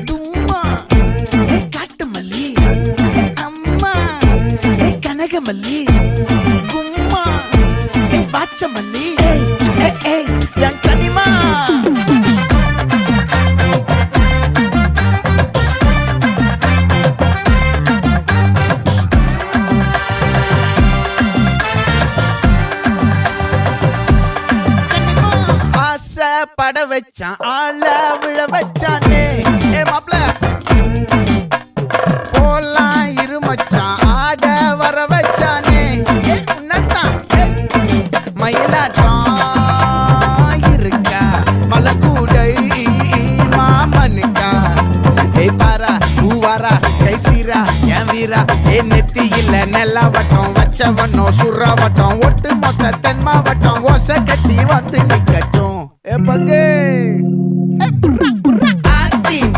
தும்மா காட்டு மல்லி அம்மா கனகமல்லி கும்மா பாச்ச மல்லி என் கனிமா பட வச்சான் ஆள விழ வச்சானே மாப்ள போலாம் இருமச்சான் ஆட வர வச்சானே உன்னத்தான் மயிலாட்டம் இருக்கா மலக்கூடை மாமனுக்கா பாரா பூவாரா கைசீரா என் வீரா நெத்தி இல்ல நெல்லா வட்டம் வச்சவனோ சுறா வட்டம் ஒட்டு மொத்த தென் மாவட்டம் ஓசை கட்டி வந்து நிக்கட்டும் பங்கே